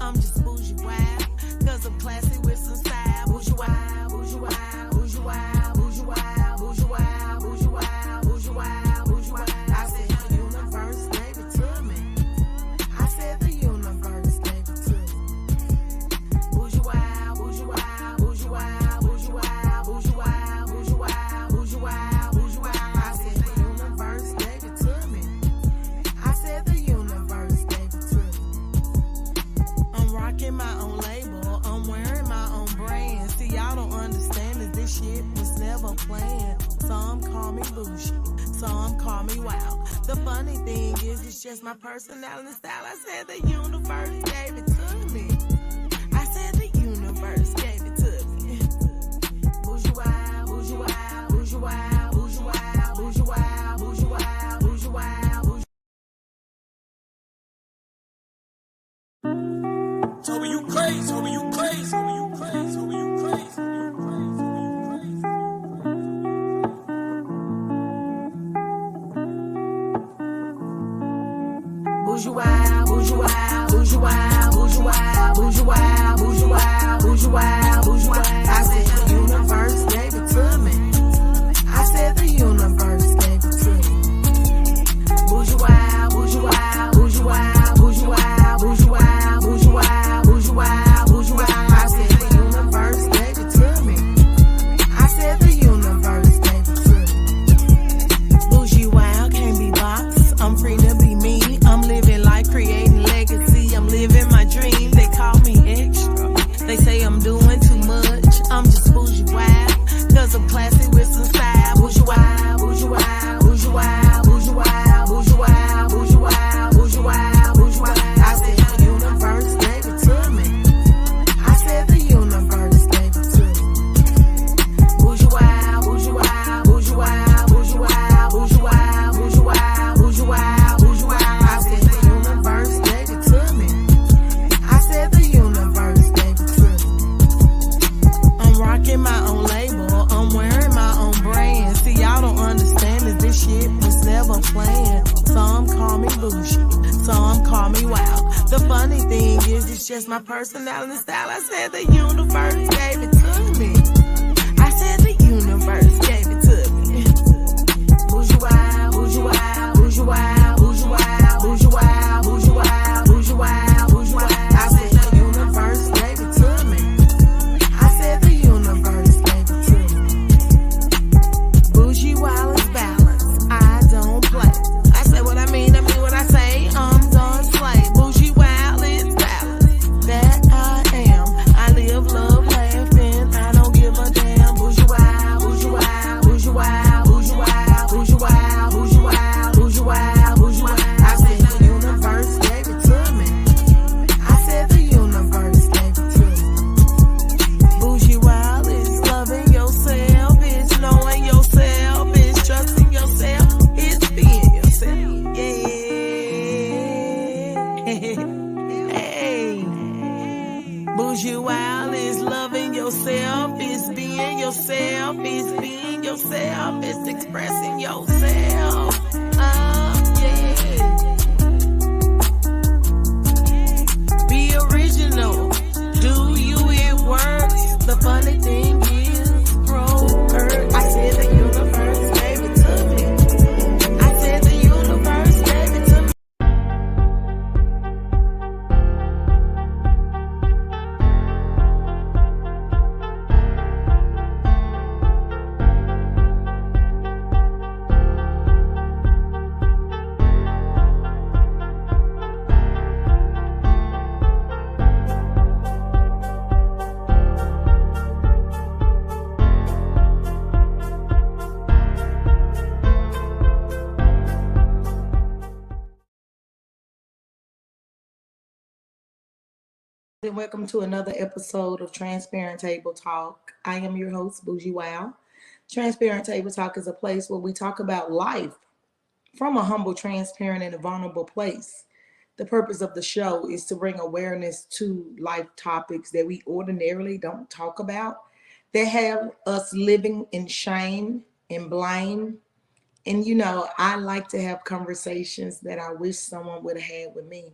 I'm just bougie wild, cause I'm classy with some style. Bougie wild, bougie wild, bougie wild, bougie wild, bougie wild, bougie wild, bougie wild, bougie wild. I said the universe gave it to me. I said the universe gave it to me. Bougie wild, bougie wild, bougie wild, bougie wild, bougie wild, bougie wild, bougie wild, bougie wild. I said the universe gave it to me. I said the universe gave it to me. I'm rocking my own label, I'm wearing my own brand. See, y'all don't understand that this shit was never planned. Some call me bougie, some call me wild. The funny thing is, it's just my personality and style. I said the universe gave it to me. I said the universe gave it to me. Bougie wild, bougie wild, bougie wild, bougie wild, bougie wild, bougie wild, bougie wild, bougie. Toby, you crazy, Toby, you crazy, Toby, you crazy, Toby, you crazy, Toby, you crazy, Toby, you crazy. Bougie wild, bougie wild, bougie wild, bougie wild, bougie wild, bougie wild, bougie wild, bougie wild. I said the universe gave it to me. I said the universe gave it to me. Bougie wild, bougie wild, bougie wild, bougie wild, bougie wild, bougie wild, bougie wild, bougie wild. I said the universe gave it to me. I said the universe gave it to me. Bougie wild can't be boxed. I'm free to be me. I'm living life, creating legacy. I'm living my dream. They call me extra. They say I'm doing too much. I'm just bougie wild, cause I'm classy with some style. Bougie wild, bougie wild, bougie wild, bougie wild, bougie wild, bougie wild, bougie wild, bougie wild. I said the universe gave it to me. I said the universe gave it to me. Bougie wild, bougie wild, bougie wild, bougie wild, bougie wild, bougie wild, bougie wild, bougie wild. I said the universe gave it to me. I said the universe gave it to me. I'm rocking my own label, I'm wearing my own brand. See, y'all don't understand that this shit was never planned. Some call me bougie, some call me wild. The funny thing is, it's just my personality and style. I said the universe gave it to me. I said the universe gave it to me. Bougie wild, bougie wild, bougie wild, bougie wild, bougie wild, bougie wild, bougie wild, bougie wild. I said the universe gave it to me. I said the universe gave it to me. Bougie wild is balanced. I don't play. I say what I mean what I say. I'm done slay. Bougie wild is balanced. That I am. I live, love, laughing. I don't give a damn. Bougie wild, bougie wild, bougie wild, bougie wild, bougie wild, bougie wild, bougie wild, bougie wild. I said the universe gave it to me. I said the universe gave it to me. Bougie wild is loving yourself, it's knowing yourself, it's trusting yourself, it's being yourself. Yeah. Hey. Bougie wild is loving yourself, it's being yourself, it's being yourself, it's expressing yourself. Yeah. Be original. Do you, it works. The funny thing is, hurt. I said the universe gave it to me. I said the universe gave it to me. And welcome to another episode of Transparent Table Talk. I am your host, Bougiewild. Transparent Table Talk is a place where we talk about life from a humble, transparent, and a vulnerable place. The purpose of the show is to bring awareness to life topics that we ordinarily don't talk about, that have us living in shame and blame. And I like to have conversations that I wish someone would have had with me.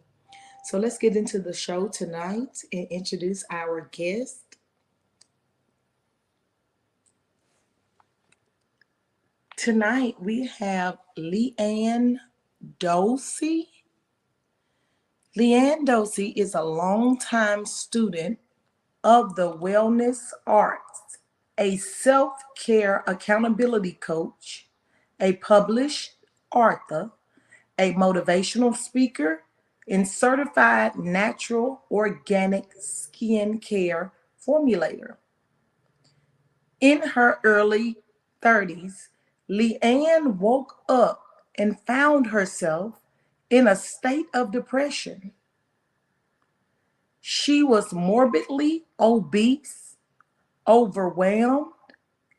So let's get into the show tonight and introduce our guest. Tonight we have LeAnne Dolce. LeAnne Dolce is a longtime student of the wellness arts, a self care accountability coach, a published author, a motivational speaker, and certified natural organic skin care formulator. In her early 30s, LeAnne woke up and found herself in a state of depression. She was morbidly obese, overwhelmed,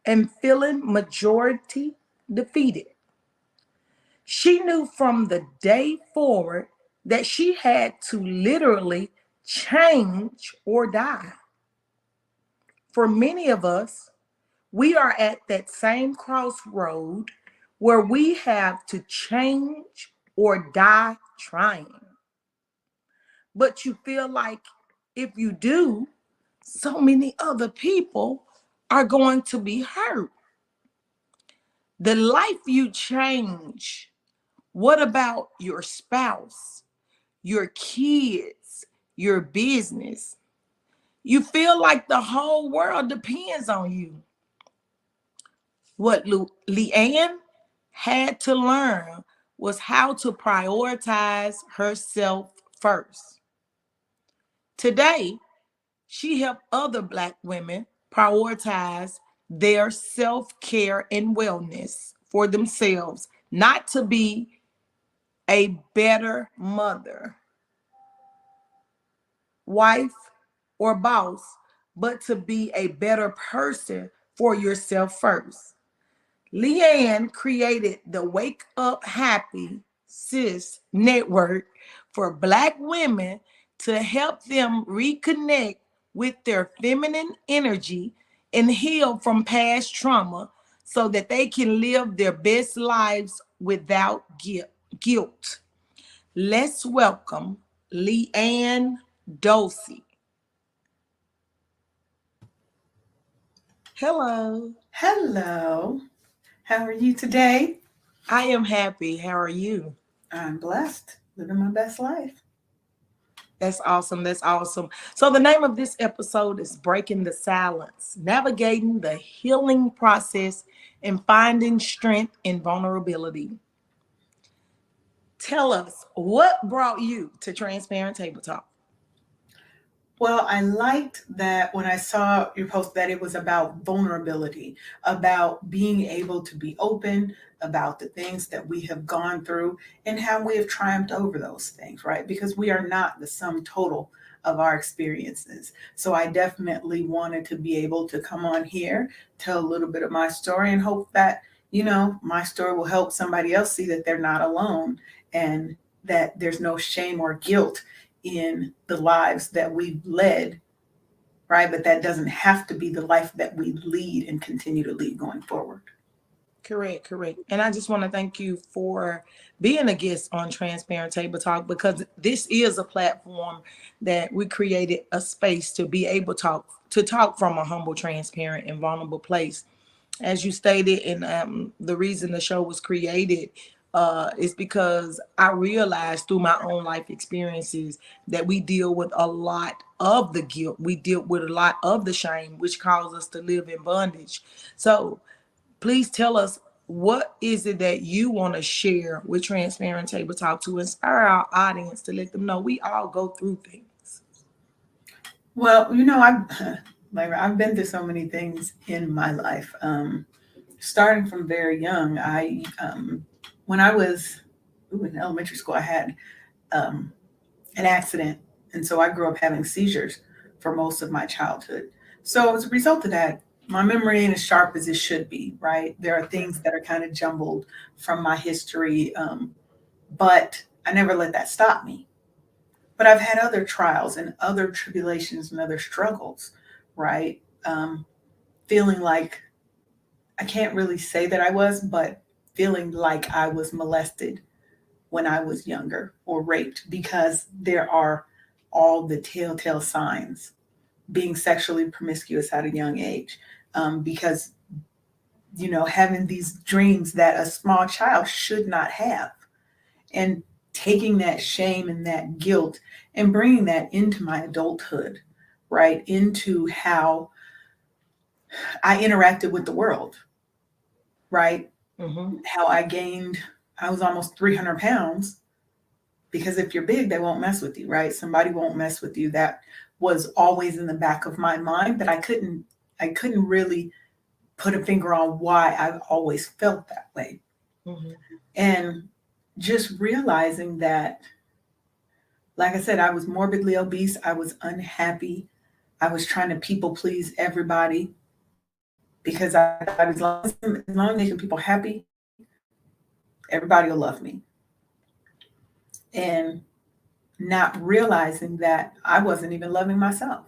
and feeling majority defeated. She knew from the day forward that she had to literally change or die. For many of us, we are at that same crossroad where we have to change or die trying. But you feel like if you do, so many other people are going to be hurt. The life you change, what about your spouse, your kids, your business? You feel like the whole world depends on you. What LeAnne had to learn was how to prioritize herself first. Today, she helped other Black women prioritize their self care and wellness for themselves, not to be a better mother, wife, or boss, but to be a better person for yourself first. LeAnne created the Wake Up Happy Sis Network for Black women to help them reconnect with their feminine energy and heal from past trauma so that they can live their best lives without guilt. Let's welcome LeAnne Dolce. Hello. Hello. How are you today? I am happy. How are you? I'm blessed, living my best life. That's awesome. That's awesome. So, the name of this episode is Breaking the Silence, navigating the healing process and finding strength in vulnerability. Tell us what brought you to Transparent Table Talk? Well, I liked that when I saw your post that it was about vulnerability, about being able to be open about the things that we have gone through and how we have triumphed over those things, right? Because we are not the sum total of our experiences. So I definitely wanted to be able to come on here, tell a little bit of my story, and hope that, my story will help somebody else see that they're not alone and that there's no shame or guilt in the lives that we've led, right? But that doesn't have to be the life that we lead and continue to lead going forward. Correct, correct. And I just want to thank you for being a guest on Transparent Table Talk because this is a platform that we created a space to be able to talk from a humble, transparent, and vulnerable place. As you stated, and the reason the show was created is because I realized through my own life experiences that we deal with a lot of the guilt. We deal with a lot of the shame, which causes us to live in bondage. So please tell us, what is it that you want to share with Transparent Table Talk to inspire our audience to let them know we all go through things? Well, I've been through so many things in my life. Starting from very young, when I was in elementary school, I had an accident, and so I grew up having seizures for most of my childhood. So as a result of that, my memory ain't as sharp as it should be, right? There are things that are kind of jumbled from my history, but I never let that stop me. But I've had other trials and other tribulations and other struggles, right? Feeling like I can't really say that I was, but feeling like I was molested when I was younger or raped, because there are all the telltale signs. Being sexually promiscuous at a young age, because having these dreams that a small child should not have, and taking that shame and that guilt and bringing that into my adulthood, right? Into how I interacted with the world, right? Mm-hmm. How I was almost 300 pounds, because if you're big, they won't mess with you, right? Somebody won't mess with you. That was always in the back of my mind, but I couldn't really put a finger on why I've always felt that way. Mm-hmm. And just realizing that, like I said, I was morbidly obese. I was unhappy. I was trying to people please everybody, because I thought as long as making people happy, everybody will love me. And not realizing that I wasn't even loving myself.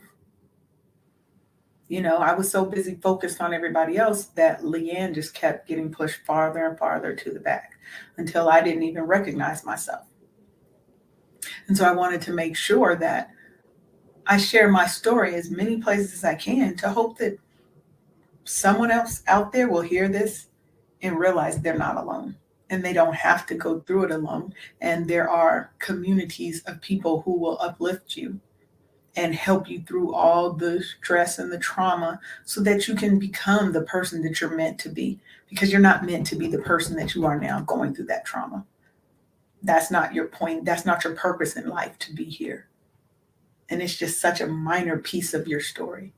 I was so busy focused on everybody else that LeAnne just kept getting pushed farther and farther to the back until I didn't even recognize myself. And so I wanted to make sure that I share my story as many places as I can, to hope that someone else out there will hear this and realize they're not alone, and they don't have to go through it alone. And there are communities of people who will uplift you and help you through all the stress and the trauma, so that you can become the person that you're meant to be, because you're not meant to be the person that you are now going through that trauma. That's not your point. That's not your purpose in life, to be here. And it's just such a minor piece of your story.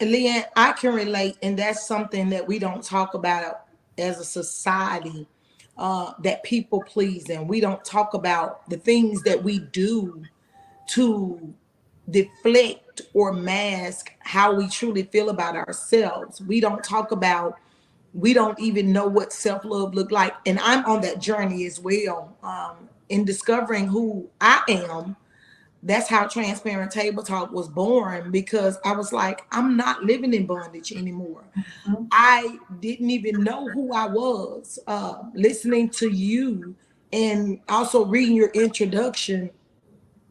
And LeAnne, I can relate, and that's something that we don't talk about as a society, that people pleasing. We don't talk about the things that we do to deflect or mask how we truly feel about ourselves. We don't talk about, we don't even know what self-love look like. And I'm on that journey as well, in discovering who I am. That's how Transparent Table Talk was born, because I was like, I'm not living in bondage anymore. Mm-hmm. I didn't even know who I was. Listening to you and also reading your introduction,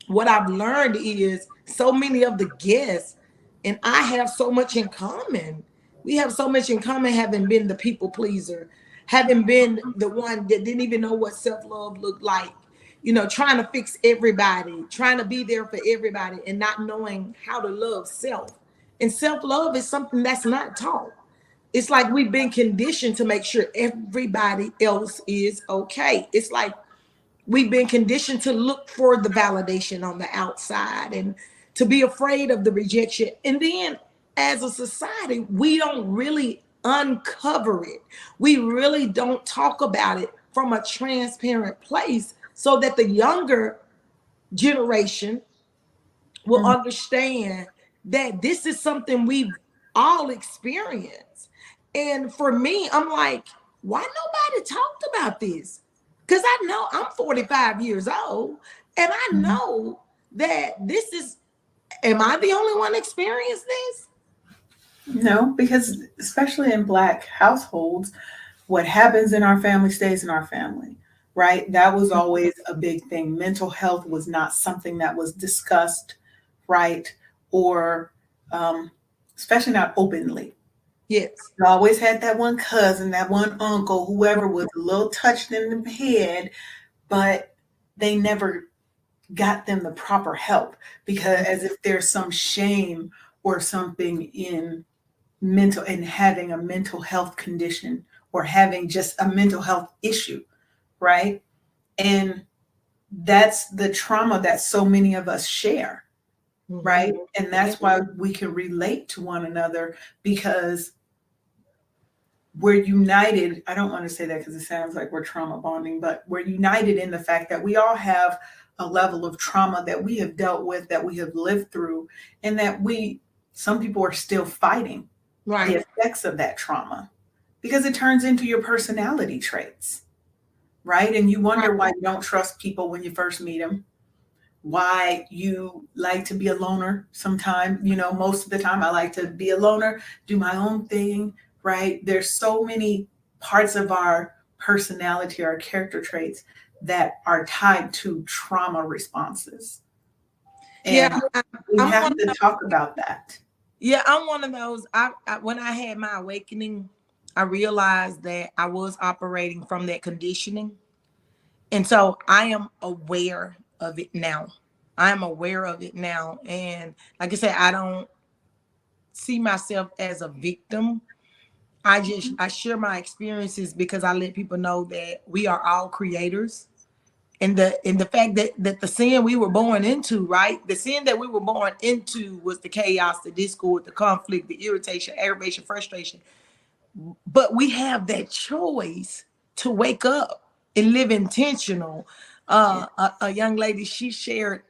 what I've learned is so many of the guests and I have so much in common. We have so much in common, having been the people pleaser, having been the one that didn't even know what self-love looked like, trying to fix everybody, trying to be there for everybody, and not knowing how to love self. And self-love is something that's not taught. It's like we've been conditioned to make sure everybody else is okay. It's like we've been conditioned to look for the validation on the outside and to be afraid of the rejection. And then as a society, we don't really uncover it. We really don't talk about it from a transparent place, so that the younger generation will understand that this is something we've all experienced. And for me, I'm like, why nobody talked about this? Because I know I'm 45 years old, and I know that this is, am I the only one experiencing this? No, because especially in Black households, what happens in our family stays in our family, right? That was always a big thing. Mental health was not something that was discussed, right? Or especially not openly. Yes. You always had that one cousin, that one uncle, whoever was a little touched in the head, but they never got them the proper help, because as if there's some shame or something in having a mental health condition, or having just a mental health issue, right? And that's the trauma that so many of us share, right? And that's why we can relate to one another, because we're united. I don't want to say that because it sounds like we're trauma bonding, but we're united in the fact that we all have a level of trauma that we have dealt with, that we have lived through, and that some people are still fighting the effects of that trauma, because it turns into your personality traits, right? And you wonder why you don't trust people when you first meet them, why you like to be a loner sometimes. Most of the time I like to be a loner, do my own thing, right? There's so many parts of our personality, our character traits, that are tied to trauma responses. Yeah, And I, we I'm have one of to those. talk about that. Yeah, I'm one of those. When I had my awakening, I realized that I was operating from that conditioning. And so I am aware of it now. I'm aware of it now. And like I said, I don't see myself as a victim. I share my experiences because I let people know that we are all creators. And the fact that the sin we were born into, right? The sin that we were born into was the chaos, the discord, the conflict, the irritation, aggravation, frustration. But we have that choice to wake up and live intentional. A young lady, she shared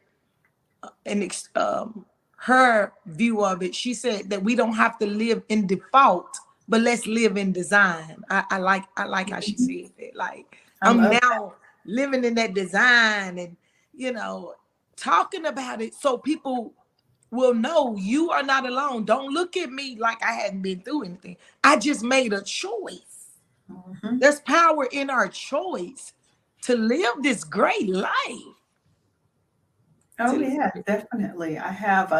her view of it. She said that we don't have to live in default, but let's live in design. I like how she said that. Like, I I'm love now living in that design and talking about it so people will know you are not alone. Don't look at me like I hadn't been through anything. I just made a choice. that. There's power in our choice to live this great life. Oh yeah, definitely. I have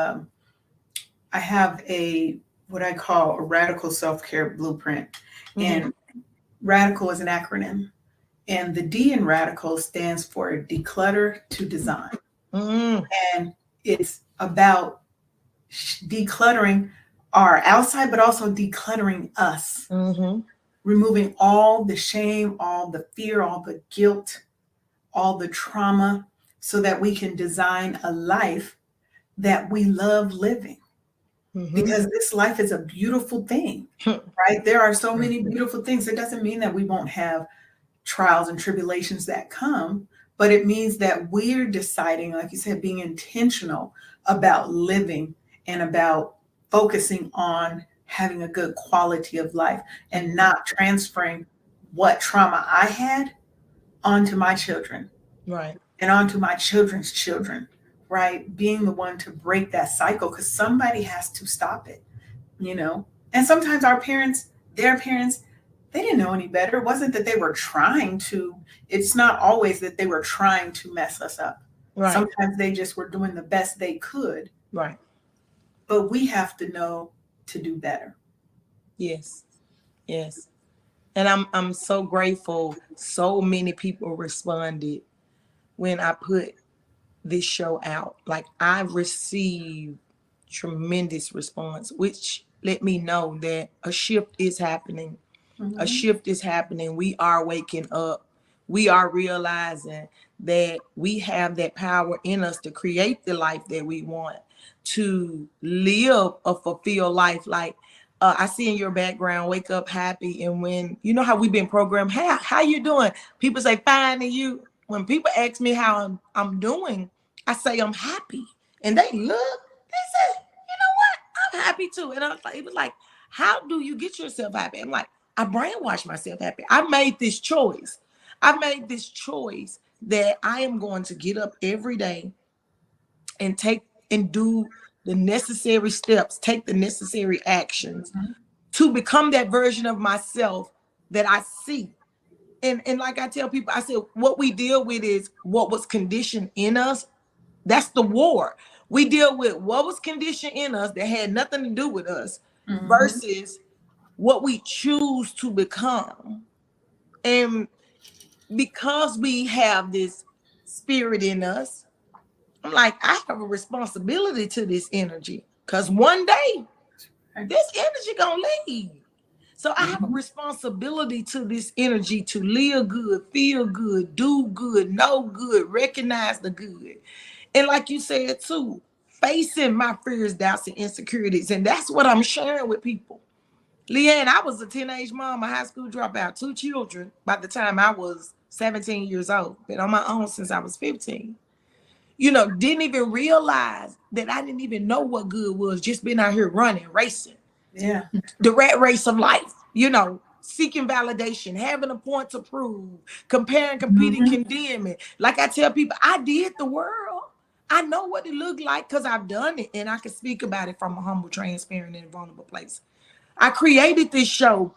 a what I call a radical self-care blueprint. Mhm. And radical is an acronym. And the D in radical stands for declutter to design. Mm, And it's about decluttering our outside, but also decluttering us, mhm. removing all the shame, all the fear, all the guilt, all the trauma, so that we can design a life that we love living. Mhm. Because this life is a beautiful thing, right? There are so many beautiful things. It doesn't mean that we won't have trials and tribulations that come, but it means that we're deciding, like you said, being intentional about living and about focusing on having a good quality of life and not transferring what trauma I had onto my children Right. and onto my children's children, right? Being the one to break that cycle because somebody has to stop it, you know? And sometimes our parents, their parents, they didn't know any better. It wasn't that they were trying to, it's not always that they were trying to mess us up. Right. Sometimes they just were doing the best they could, Right. but we have to know to do better. Yes. Yes. And I'm so grateful so many people responded when I put this show out. Like, I received tremendous response, which let me know that a shift is happening. A Mhm. shift is happening. We are waking up. We are realizing that we have that power in us to create the life that we want, to live a fulfilled life. Like, I see in your background, wake up happy. And when you know how we've been programmed, how you doing? People say fine, and you. When people ask me how I'm doing, I say I'm happy, and they look. They say, you know what? I'm happy too. And I was like, it was like, how do you get yourself happy? I'm like, I brainwashed myself happy. I made this choice. I made this choice that I am going to get up every day and take and do the necessary steps, take the necessary actions to become that version of myself that I see. And like I tell people, I said, what we deal with is what was conditioned in us. That's the war. We deal with what was conditioned in us that had nothing to do with us Mhm. versus what we choose to become. And because we have this spirit in us, I'm like, I have a responsibility to this energy because one day this energy gonna leave. So I have a Mhm. responsibility to this energy to live good, feel good, do good, know good, recognize the good. And like you said too, facing my fears, doubts, and insecurities. And that's what I'm sharing with people. LeAnne, I was a teenage mom, a high school dropout, 2 children by the time I was 17 years old. Been on my own since I was 15. Didn't even realize that I didn't even know what good was, just been out here running, racing, Yeah. the rat race of life, seeking validation, having a point to prove, comparing, competing, Mhm. condemning. Like I tell people, I did the world. I know what it looked like because I've done it, and I can speak about it from a humble, transparent, and vulnerable place. I created this show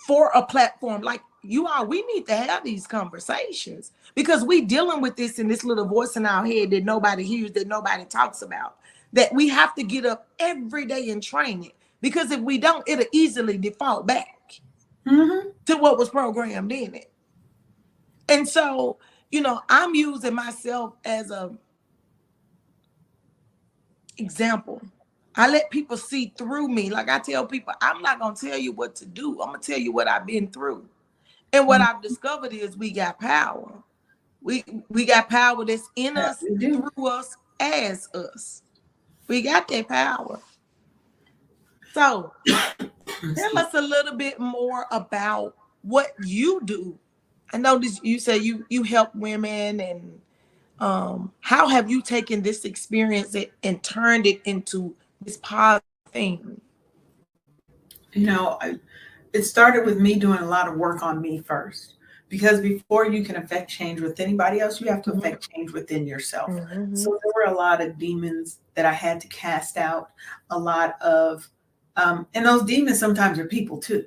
for a platform. Like, we need to have these conversations because we dealing with this in this little voice in our head that nobody hears, that nobody talks about, that we have to get up every day and train it. Because if we don't, it'll easily default back to what was programmed in it. And so, I'm using myself as a example. I let people see through me. Like I tell people, I'm not going to tell you what to do. I'm going to tell you what I've been through. And what I've discovered is we got power. We got power that's in us, through us, as us. We got that power. So tell us a little bit more about what you do. I know you say you help women, and how have you taken this experience and turned it into this positive thing? It started with me doing a lot of work on me first, because before you can affect change with anybody else, you have to affect change within yourself. So there were a lot of demons that I had to cast out, a lot of, and those demons sometimes are people too.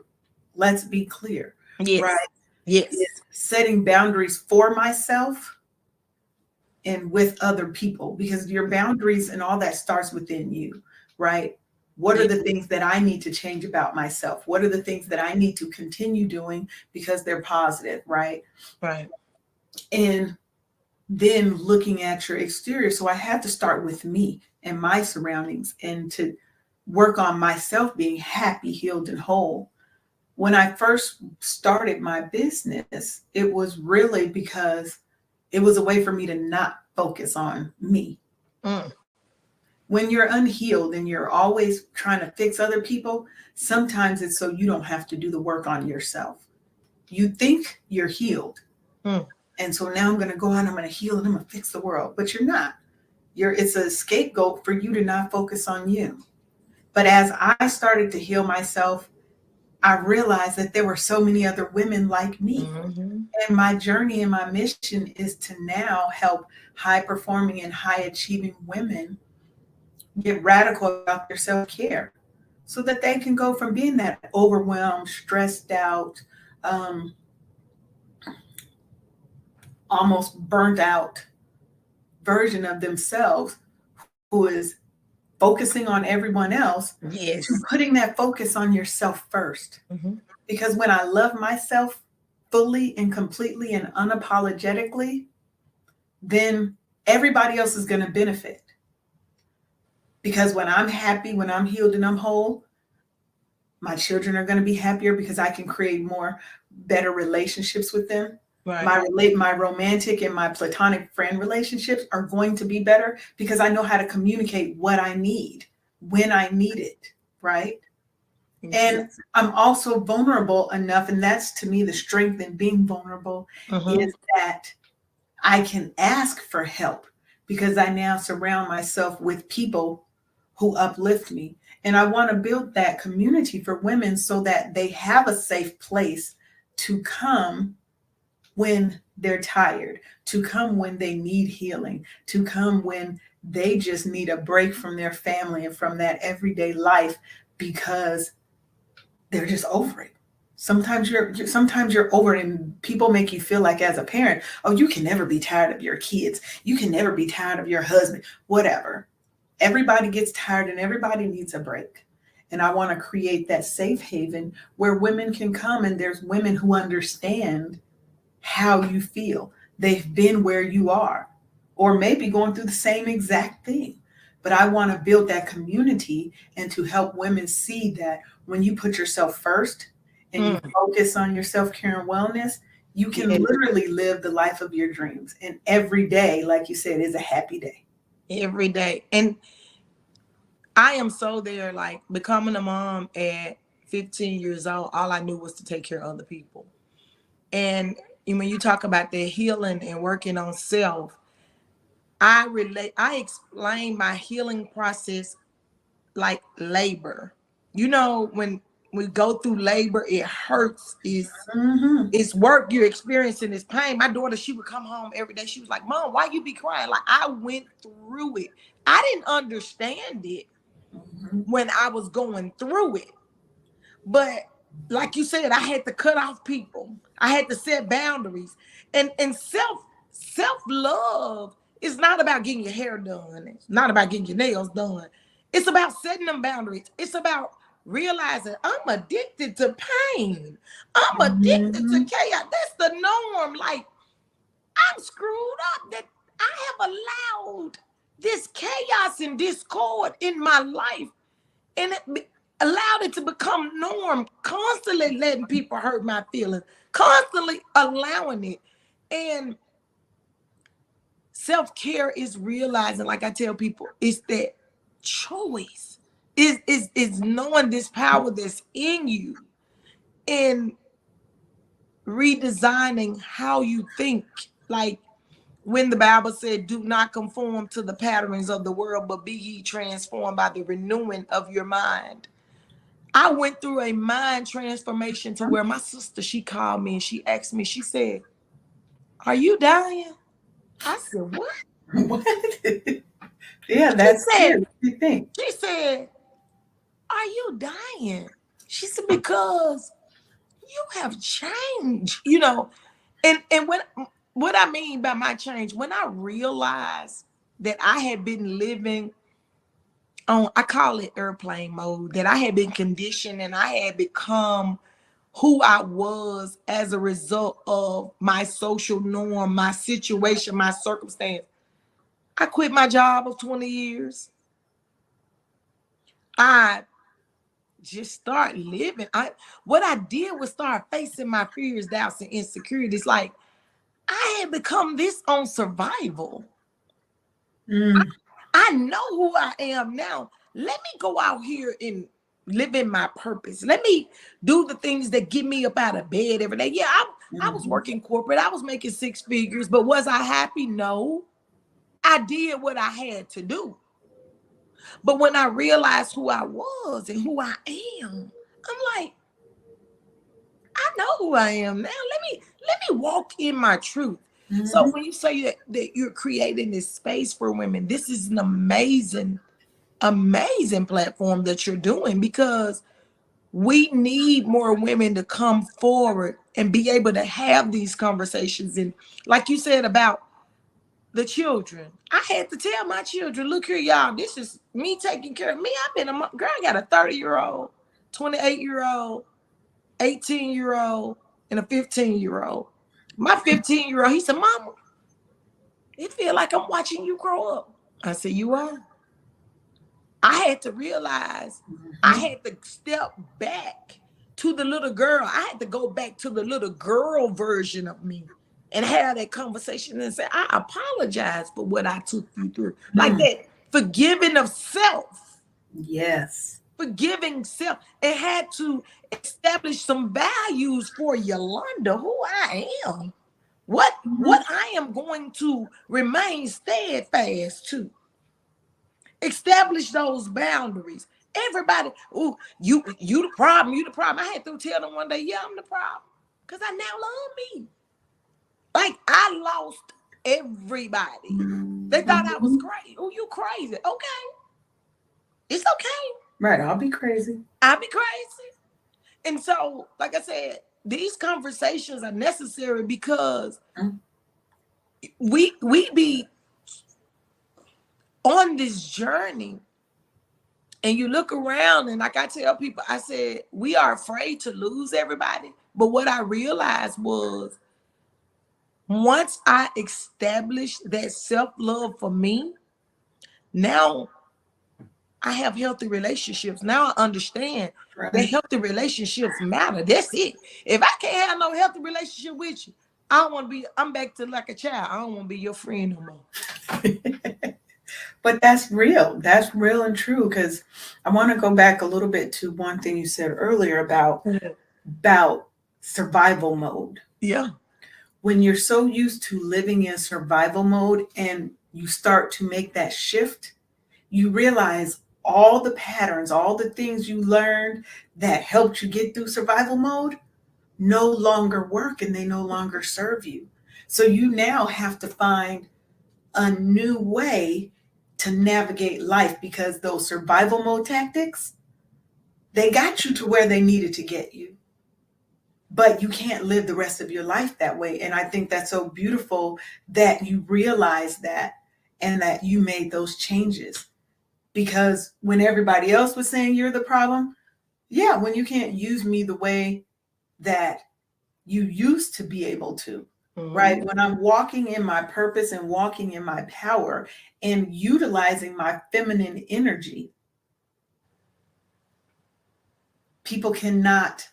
Let's be clear, right? Yes. It's setting boundaries for myself and with other people, because your boundaries and all that starts within you, right? What are the things that I need to change about myself? What are the things that I need to continue doing because they're positive, right? Right. And then looking at your exterior. So I had to start with me and my surroundings, and to work on myself being happy, healed, and whole. When I first started my business, it was really because it was a way for me to not focus on me. When you're unhealed and you're always trying to fix other people, sometimes it's so you don't have to do the work on yourself. You think you're healed. And so now I'm going to go out and I'm going to heal and I'm going to fix the world. But you're not. It's a scapegoat for you to not focus on you. But as I started to heal myself, I realized that there were so many other women like me. And my journey and my mission is to now help high performing and high achieving women get radical about their self-care, so that they can go from being that overwhelmed, stressed out, almost burnt out version of themselves who is focusing on everyone else, to putting that focus on yourself first. Because when I love myself fully and completely and unapologetically, then everybody else is going to benefit. Because when I'm happy, when I'm healed and I'm whole, my children are going to be happier because I can create more better relationships with them. Right. My romantic and my platonic friend relationships are going to be better because I know how to communicate what I need when I need it, right? And I'm also vulnerable enough, and that's to me the strength in being vulnerable, is that I can ask for help because I now surround myself with people who uplift me. And I want to build that community for women so that they have a safe place to come when they're tired, to come when they need healing, to come when they just need a break from their family and from that everyday life because they're just over it. Sometimes you're over it, and people make you feel like, as a parent, oh, you can never be tired of your kids. You can never be tired of your husband, whatever. Everybody gets tired and everybody needs a break. And I want to create that safe haven where women can come, and there's women who understand how you feel. They've been where you are, or maybe going through the same exact thing. But I want to build that community and to help women see that when you put yourself first and you focus on your self-care and wellness, you can literally live the life of your dreams. And every day, like you said, is a happy day. Every day. And I am so there, like becoming a mom at 15 years old, all I knew was to take care of other people. And when you talk about the healing and working on self, I explain my healing process like labor. When we go through labor, it hurts. It's work. You're experiencing this pain. My daughter, she would come home every day. She was like, Mom, why you be crying? Like, I went through it. I didn't understand it when I was going through it. But like you said, I had to cut off people. I had to set boundaries. And self-love is not about getting your hair done. It's not about getting your nails done. It's about setting them boundaries. It's about realizing I'm addicted to pain. I'm addicted to Mhm. chaos. That's the norm. Like, I'm screwed up that I have allowed this chaos and discord in my life, and allowed it to become norm, constantly letting people hurt my feelings, constantly allowing it. And self-care is realizing, like I tell people, it's that choice. Is knowing this power that's in you and redesigning how you think. Like when the Bible said, do not conform to the patterns of the world, but be ye transformed by the renewing of your mind. I went through a mind transformation to where my sister, she called me and she asked me, she said, are you dying? I said, what? What? Yeah, She that's said, scary. What do you think? she said, are you dying? She said, because you have changed, and what I mean by my change, when I realized that I had been living on, I call it airplane mode, that I had been conditioned and I had become who I was as a result of my social norm, my situation, my circumstance. I quit my job of 20 years. I just start living. What I did was start facing my fears, doubts, and insecurities. Like I had become this on survival. Mm. I know who I am now. Let me go out here and live in my purpose. Let me do the things that get me up out of bed every day. Yeah, I was Mhm. working corporate. I was making six figures, but was I happy? No. I did what I had to do. But when I realized who I was and who I am, I'm like, I know who I am now. Let me walk in my truth. So Mhm. when you say that you're creating this space for women, this is an amazing platform that you're doing, because we need more women to come forward and be able to have these conversations. And like you said about the children, I had to tell my children, look here, y'all, this is me taking care of me. I've been girl, I got a 30-year-old, 28-year-old, 18-year-old, and a 15-year-old. My 15-year-old, he said, Mama, it feel like I'm watching you grow up. I said, you are. I had to realize, I Mhm. had to step back to the little girl. I had to go back to the little girl version of me and have that conversation and say, I apologize for what I took you through. Like Mm. that forgiving of self, Yes. forgiving self. It had to establish some values for Yolanda, who I am, Mhm. what I am going to remain steadfast to. Establish those boundaries. Everybody, oh, you the problem, you the problem. I had to tell them one day, yeah, I'm the problem. Because I now love me. Like I lost everybody. They thought I was Mhm. crazy. Oh, you crazy. Okay. It's okay. Right, I'll be crazy. I'll be crazy. And so, like I said, these conversations are necessary because Mm. we be on this journey. And you look around, and like I tell people, I said, we are afraid to lose everybody. But what I realized was once I established that self-love for me, now I have healthy relationships. Now I understand that Right. healthy relationships matter. That's it. If I can't have no healthy relationship with you, I don't want to be, I'm back to like a child. I don't want to be your friend no more. But that's real. That's real and true. Because I want to go back a little bit to one thing you said earlier about survival mode. Yeah. When you're so used to living in survival mode and you start to make that shift, you realize all the patterns, all the things you learned that helped you get through survival mode no longer work and they no longer serve you. So you now have to find a new way to navigate life because those survival mode tactics, they got you to where they needed to get you. but you can't live the rest of your life that way. And I think that's so beautiful that you realize that and that you made those changes. Because when everybody else was saying you're the problem, yeah, when you can't use me the way that you used to be able to, right? When I'm walking in my purpose and walking in my power and utilizing my feminine energy, people cannot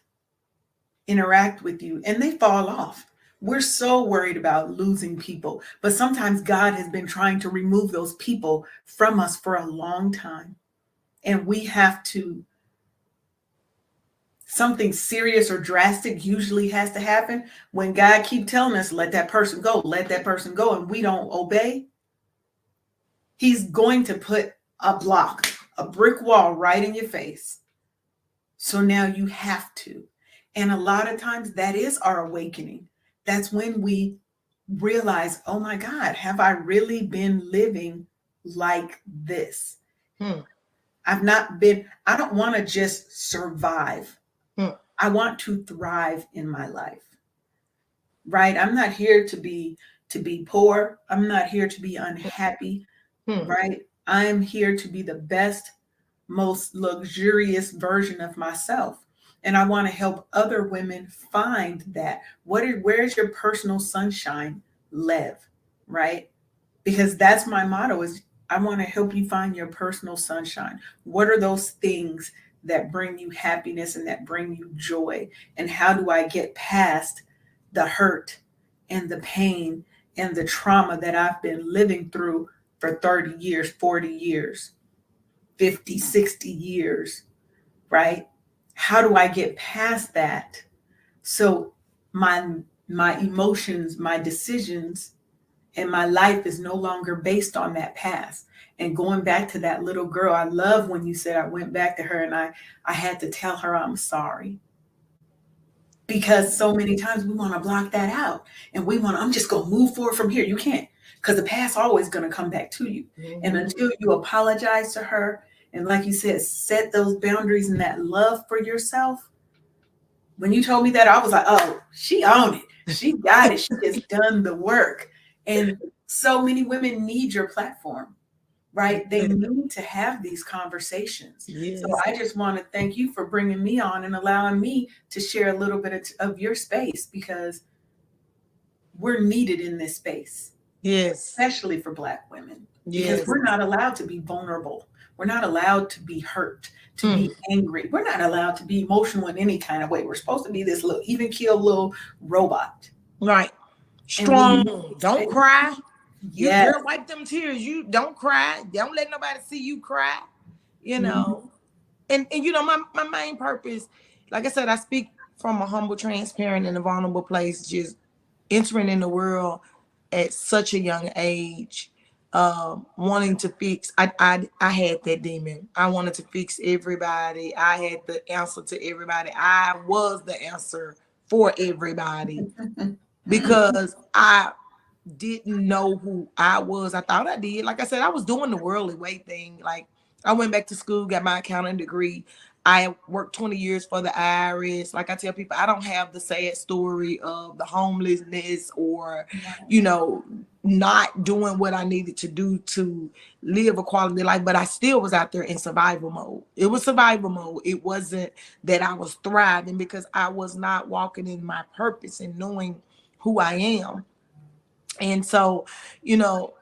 interact with you and they fall off. We're so worried about losing people, but sometimes God has been trying to remove those people from us for a long time. And we have to, something serious or drastic usually has to happen when God keep telling us, let that person go, let that person go, and we don't obey. He's going to put a block, a brick wall right in your face. So now you have to. And a lot of times that is our awakening. That's when we realize, oh my God, have I really been living like this? I've not been, I don't want to just survive. I want to thrive in my life. Right? I'm not here to be poor. I'm not here to be unhappy. Right? I'm here to be the best, most luxurious version of myself. And I want to help other women find that. Where's your personal sunshine live? Right? Because that's my motto is I want to help you find your personal sunshine. What are those things that bring you happiness and that bring you joy? And how do I get past the hurt and the pain and the trauma that I've been living through for 30 years, 40 years, 50, 60 years, right? How do I get past that so my emotions, my decisions, and my life is no longer based on that past? And going back to that little girl, I love when you said I went back to her and I had to tell her I'm sorry. Because so many times we want to block that out and I'm just going to move forward from here. You can't, because the past always going to come back to you. And until you apologize to her, and like you said, set those boundaries and that love for yourself. When you told me that, I was like, oh, she owned it. She got it. She has done the work. And so many women need your platform, right? They need to have these conversations. Yes. So I just want to thank you for bringing me on and allowing me to share a little bit of your space, because we're needed in this space. Yes. Especially for Black women. Yes. Because we're not allowed to be vulnerable. We're not allowed to be hurt, to be angry. We're not allowed to be emotional in any kind of way. We're supposed to be this little even keel little robot. Right. Strong. Don't cry. Yes. You girl, wipe them tears. You don't cry. Don't let nobody see you cry. You know. And you know, my main purpose, like I said, I speak from a humble, transparent, and a vulnerable place, just entering in the world at such a young age, wanting to fix. I had that demon. I wanted to fix everybody. I had the answer to everybody. I was the answer for everybody because I didn't know who I was. I thought I did. Like I said, I was doing the worldly way thing. Like I went back to school, got my accounting degree. I worked 20 years for the IRS. Like I tell people, I don't have the sad story of the homelessness or, you know, not doing what I needed to do to live a quality life, but I still was out there in survival mode. It was survival mode. It wasn't that I was thriving, because I was not walking in my purpose and knowing who I am. And so, you know,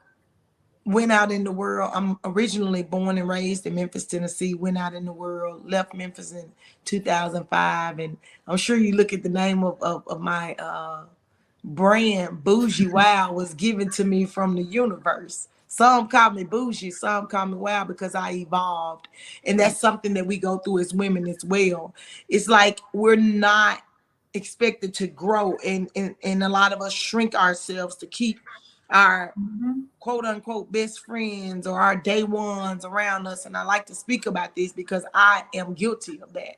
went out in the world. I'm originally born and raised in Memphis, Tennessee, went out in the world, left Memphis in 2005. And I'm sure you look at the name of my brand, Bougiewild, was given to me from the universe. Some call me Bougie, some call me Wild, because I evolved. And that's something that we go through as women as well. It's like we're not expected to grow, and a lot of us shrink ourselves to keep our quote unquote best friends or our day ones around us. And I like to speak about this because I am guilty of that.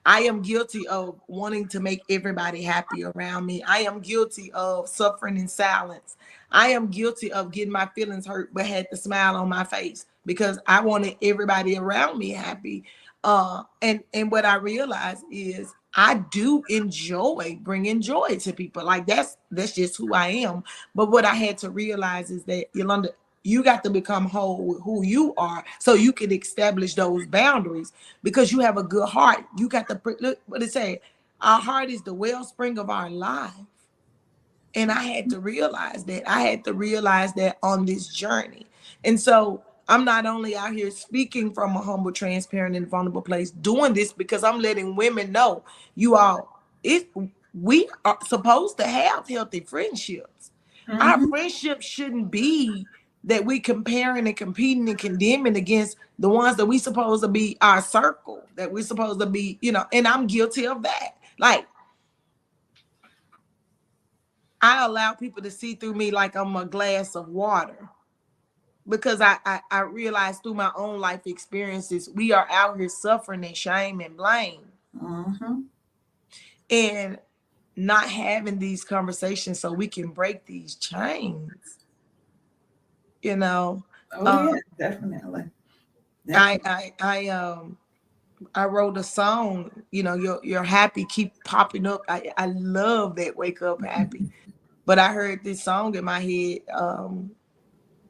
I am guilty of wanting to make everybody happy around me. I am guilty of suffering in silence. I am guilty of getting my feelings hurt but had to smile on my face because I wanted everybody around me happy. And what I realized is I do enjoy bringing joy to people. Like that's just who I am. But what I had to realize is that Yolanda, you got to become whole with who you are so you can establish those boundaries because you have a good heart. You got to look what it say. Our heart is the wellspring of our life. And I had to realize that. I had to realize that on this journey. And so I'm not only out here speaking from a humble, transparent, and vulnerable place, doing this because I'm letting women know you all, we are supposed to have healthy friendships. Our Mhm. friendship shouldn't be that we comparing and competing and condemning against the ones that we supposed to be our circle, that we're supposed to be, and I'm guilty of that. Like, I allow people to see through me like I'm a glass of water because I realize through my own life experiences, we are out here suffering and shame and blame Mhm. and not having these conversations so we can break these chains, you know. Oh Um, yeah, definitely. I, Definitely. I wrote a song, your happy keep popping up. I love that wake up happy. But I heard this song in my head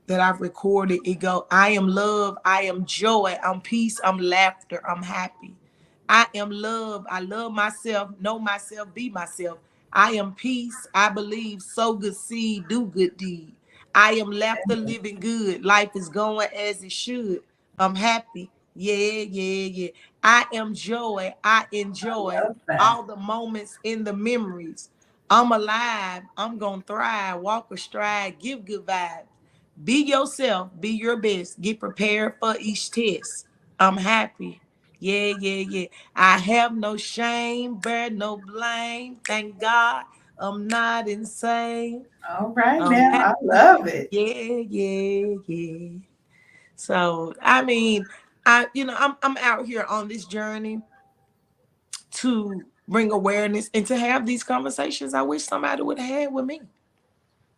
that I've recorded. It go, I am love, I am joy, I'm peace, I'm laughter, I'm happy. I am love, I love myself, know myself, be myself. I am peace, I believe, sow good seed, do good deed. I am laughter, living good, life is going as it should. I'm happy, yeah, yeah, yeah. I am joy, I enjoy Love that. all the moments in the memories. I'm alive, I'm gonna thrive, walk astride, give good vibes. Be yourself, be your best. Get prepared for each test. I'm happy. Yeah, yeah, yeah. I have no shame, bear no blame. Thank God I'm not insane. All right I'm now, I happy. love it. Yeah, yeah, yeah. So I mean, I'm out here on this journey to bring awareness and to have these conversations I wish somebody would have had with me.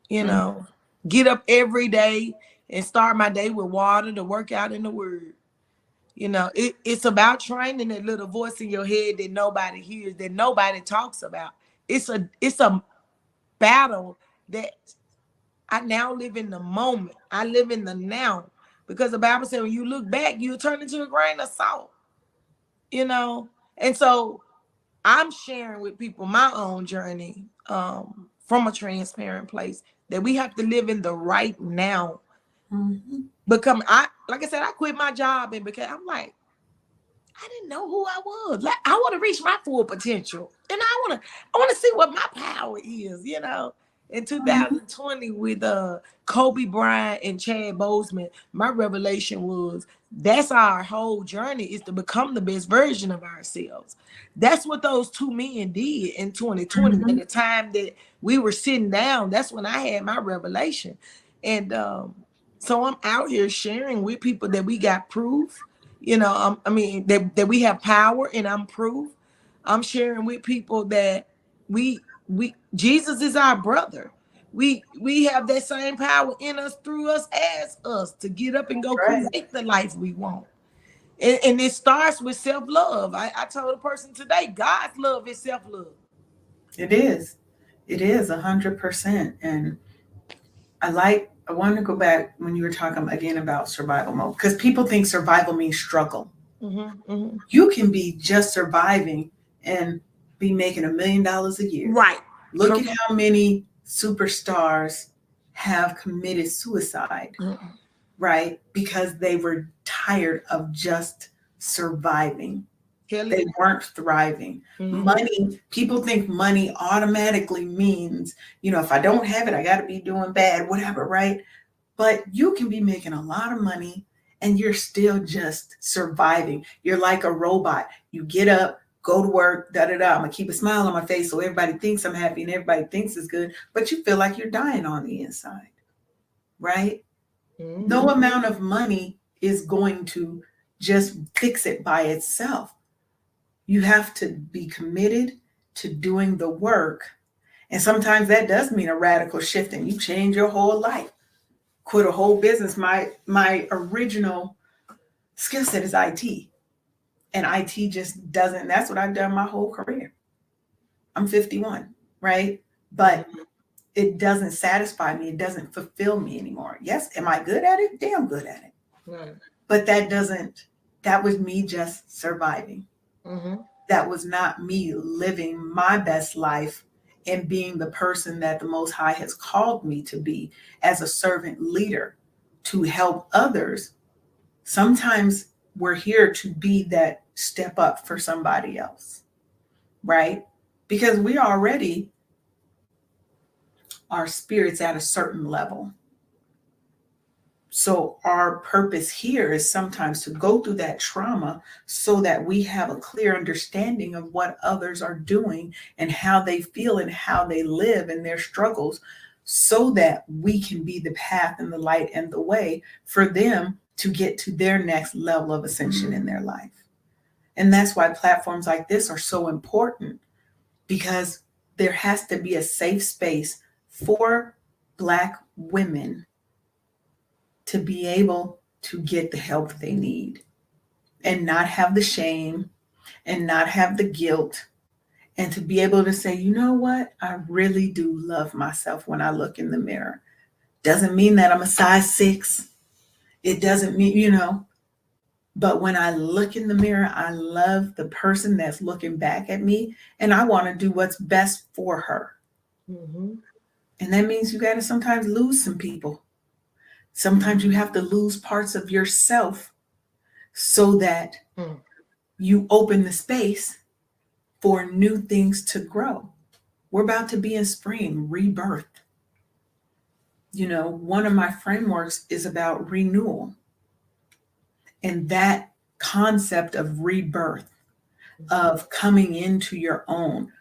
you Mm. know, get up every day and start my day with water to work out in the word. It's about training that little voice in your head that nobody hears, that nobody talks about. It's a battle that I now live in the moment. I live in the now. Because the Bible said when you look back, you turn into a grain of salt, you know? And so I'm sharing with people my own journey from a transparent place that we have to live in the right now. Mhm. Like I said, I quit my job and because I'm like, I didn't know who I was. Like I want to reach my full potential. And I want to see what my power is. In Mhm. 2020 with Kobe Bryant and Chad Boseman, my revelation was that's our whole journey is to become the best version of ourselves. That's what those two men did in 2020. At Mhm. the time that we were sitting down, that's when I had my revelation. And so I'm out here sharing with people that we got proof. I mean that we have power and I'm proof. I'm sharing with people that we Jesus is our brother. We have that same power in us, through us, as us to get up and go Right. create the life we want. And it starts with self-love. I told a person today, God's love is self-love. It is. It is 100%. And I want to go back when you were talking again about survival mode because people think survival means struggle. Hmm. You can be just surviving and be making $1 million a year. Right. Look at Correct. how many superstars have committed suicide, Mhm. right? Because they were tired of just surviving. They Kelly. weren't thriving. Mhm. Money, people think money automatically means, if I don't have it, I got to be doing bad, whatever, right? But you can be making a lot of money and you're still just surviving. You're like a robot. You get up, go to work, da da da. I'm gonna keep a smile on my face so everybody thinks I'm happy and everybody thinks it's good, but you feel like you're dying on the inside, right? No Mhm. amount of money is going to just fix it by itself. You have to be committed to doing the work. And sometimes that does mean a radical shift and you change your whole life, quit a whole business. My original skill set is IT. And IT just doesn't, that's what I've done my whole career. I'm 51, right? But it doesn't satisfy me. It doesn't fulfill me anymore. Yes, am I good at it? Damn good at it. Right. But that was me just surviving. Mm-hmm. That was not me living my best life and being the person that the Most High has called me to be as a servant leader to help others. Sometimes we're here to be that step up for somebody else, right? Because we already, our spirit's at a certain level. So our purpose here is sometimes to go through that trauma so that we have a clear understanding of what others are doing and how they feel and how they live and their struggles, so that we can be the path and the light and the way for them to get to their next level of ascension in their life. And that's why platforms like this are so important, because there has to be a safe space for Black women to be able to get the help they need and not have the shame and not have the guilt, and to be able to say, you know what? I really do love myself when I look in the mirror. Doesn't mean that I'm a size 6. It doesn't mean, but when I look in the mirror, I love the person that's looking back at me, and I want to do what's best for her. Mm-hmm. And that means you got to sometimes lose some people. Sometimes you have to lose parts of yourself so that you open the space for new things to grow. We're about to be in spring, rebirth. One of my frameworks is about renewal. And that concept of rebirth, of coming into your own.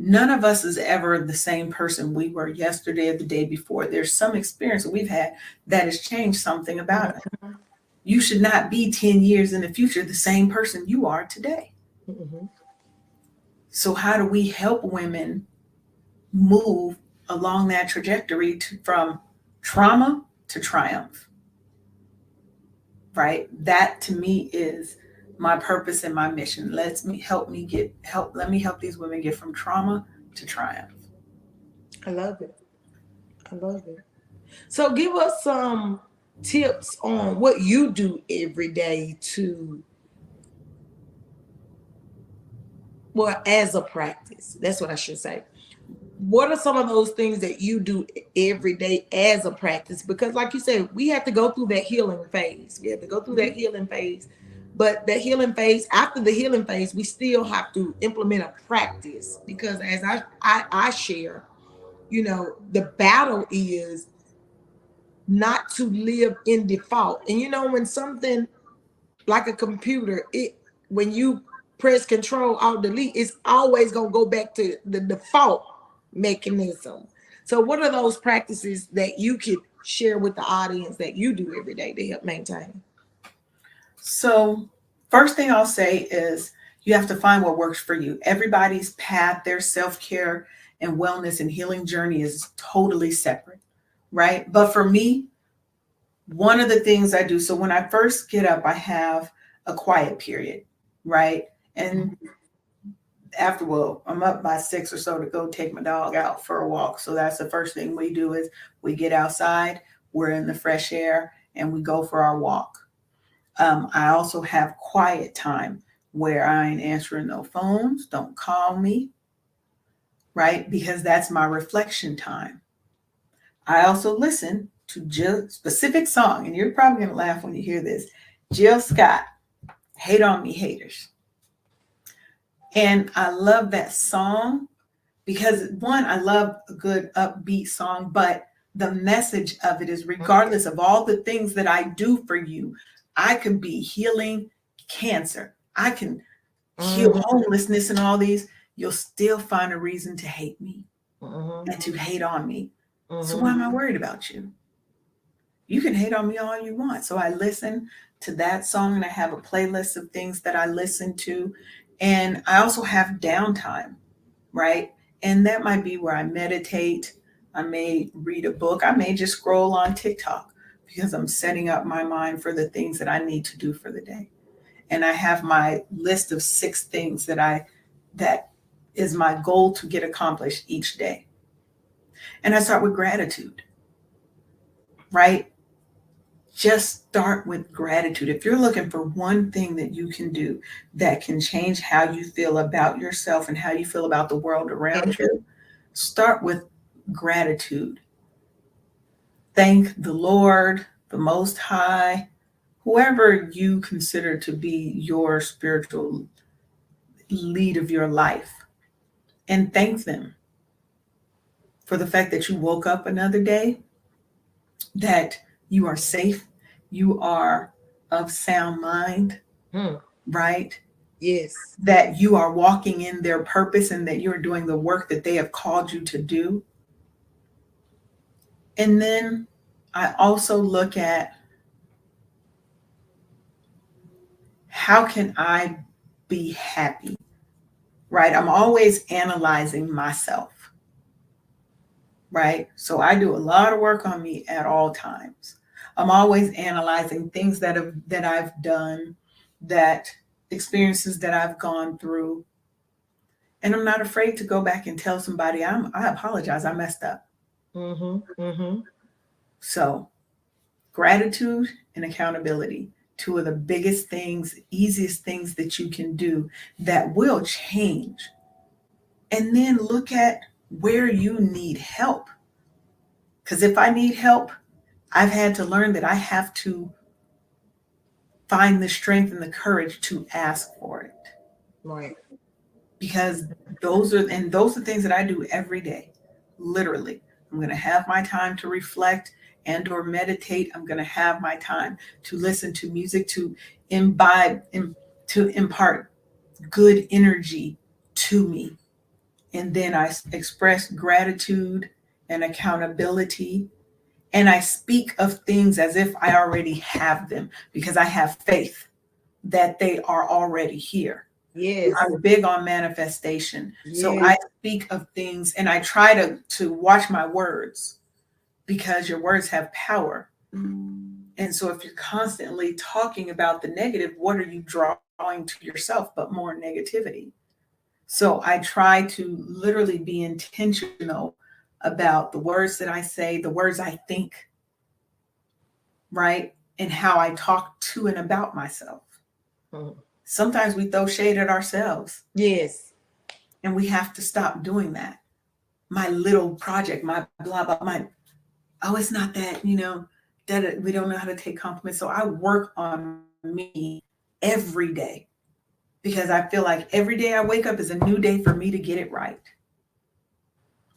None of us is ever the same person we were yesterday or the day before. There's some experience that we've had that has changed something about us. You should not be 10 years in the future the same person you are today. Mm-hmm. So how do we help women move along that trajectory from trauma to triumph? Right? That to me is my purpose and my mission. Let me help these women get from trauma to triumph. I love it. I love it. So give us some tips on what you do every day as a practice. That's what I should say. What are some of those things that you do every day as a practice? Because like you said, we have to go through that healing phase. But that healing phase, after the healing phase, we still have to implement a practice, because as I share, the battle is not to live in default. And when something like a computer, when you press Control Alt Delete, it's always gonna go back to the default mechanism. So what are those practices that you could share with the audience that you do every day to help maintain? So first thing I'll say is you have to find what works for you. Everybody's path, their self-care and wellness and healing journey is totally separate, right? But for me, one of the things I do, so when I first get up, I have a quiet period, right? And I'm up by 6 or so to go take my dog out for a walk. So that's the first thing we do is we get outside, we're in the fresh air, and we go for our walk. I also have quiet time where I ain't answering no phones, don't call me, right? Because that's my reflection time. I also listen to Jill, specific song, and you're probably going to laugh when you hear this. Jill Scott, Hate on Me Haters. And I love that song because, one, I love a good upbeat song, but the message of it is, regardless of all the things that I do for you, I can be healing cancer. I can heal homelessness and all these. You'll still find a reason to hate me and to hate on me. So why am I worried about you? You can hate on me all you want. So I listen to that song, and I have a playlist of things that I listen to. And I also have downtime, right? And that might be where I meditate. I may read a book. I may just scroll on TikTok because I'm setting up my mind for the things that I need to do for the day. and I have my list of 6 things that is my goal to get accomplished each day. And I start with gratitude, right? Just start with gratitude. If you're looking for one thing that you can do that can change how you feel about yourself and how you feel about the world around you, start with gratitude. Thank the Lord, the Most High, whoever you consider to be your spiritual lead of your life, and thank them for the fact that you woke up another day, that you are safe, you are of sound mind, right? Yes. That you are walking in their purpose and that you're doing the work that they have called you to do. And then I also look at, how can I be happy, right? I'm always analyzing myself, right? So I do a lot of work on me at all times. I'm always analyzing things that I've done, that experiences that I've gone through. And I'm not afraid to go back and tell somebody, I apologize, I messed up. So gratitude and accountability, 2 of the biggest things, easiest things that you can do that will change. And then look at where you need help. Because if I need help, I've had to learn that I have to find the strength and the courage to ask for it. Right. Because those are things that I do every day. Literally, I'm going to have my time to reflect and or meditate. I'm going to have my time to listen to music, to imbibe, to impart good energy to me. And then I express gratitude and accountability. And I speak of things as if I already have them, because I have faith that they are already here. Yes. I'm big on manifestation. Yes. So I speak of things and I try to watch my words, because your words have power. And so if you're constantly talking about the negative, what are you drawing to yourself but more negativity? So I try to literally be intentional about the words that I say, the words I think, right? And how I talk to and about myself. Sometimes we throw shade at ourselves. Yes. And we have to stop doing that. My little project, my blah, blah, it's not that, that we don't know how to take compliments. So I work on me every day, because I feel like every day I wake up is a new day for me to get it right.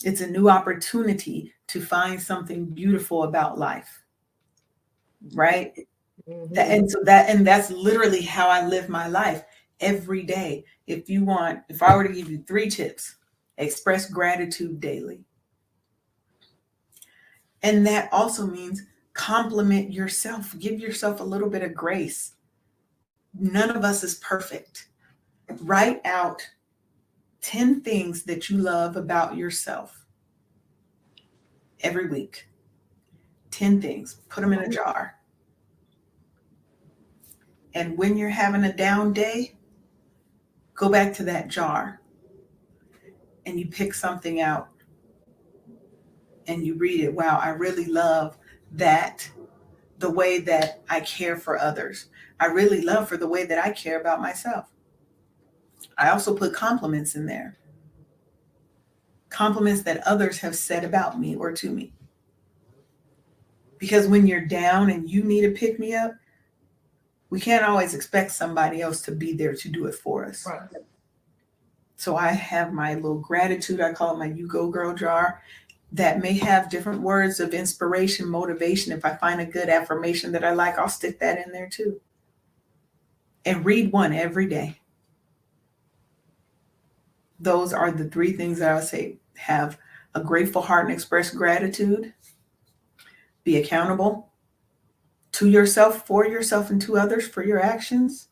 It's a new opportunity to find something beautiful about life, right? And that's literally how I live my life every day. If I were to give you 3 tips, express gratitude daily. And that also means compliment yourself. Give yourself a little bit of grace. None of us is perfect. Write out 10 things that you love about yourself every week. 10 things. Put them in a jar. And when you're having a down day, go back to that jar and you pick something out and you read it. Wow, I really love that, the way that I care for others. I really love for the way that I care about myself. I also put compliments in there. Compliments that others have said about me or to me. Because when you're down and you need a pick me up, we can't always expect somebody else to be there to do it for us. Right. So I have my little gratitude, I call it my You Go Girl jar, that may have different words of inspiration, motivation. If I find a good affirmation that I like, I'll stick that in there too. And read one every day. Those are the 3 things that I would say: have a grateful heart and express gratitude, be accountable to yourself, for yourself, and to others for your actions,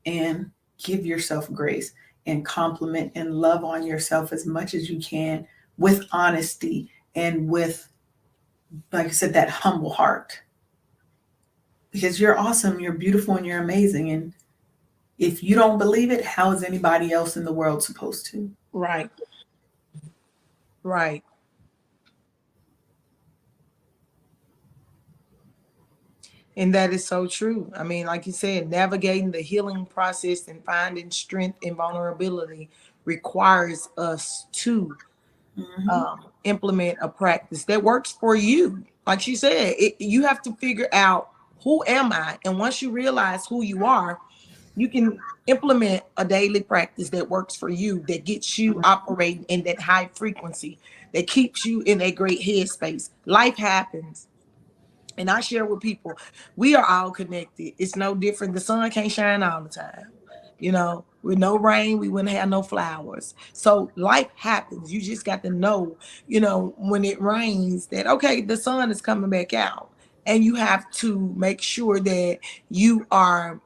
and give yourself grace and compliment and love on yourself as much as you can, with honesty and with, like I said, that humble heart. Because you're awesome, you're beautiful, and you're amazing. And If you don't believe it, how is anybody else in the world supposed to? Right. Right. And that is so true. I mean, like you said, navigating the healing process and finding strength in vulnerability requires us to Hmm. implement a practice that works for you. Like she said, you have to figure out, who am I? And once you realize who you are, you can implement a daily practice that works for you, that gets you operating in that high frequency, that keeps you in a great headspace. Life happens. And I share with people, we are all connected. It's no different. The sun can't shine all the time. You know, with no rain, we wouldn't have no flowers. So life happens. You just got to know, when it rains, that, okay, the sun is coming back out. And you have to make sure that you are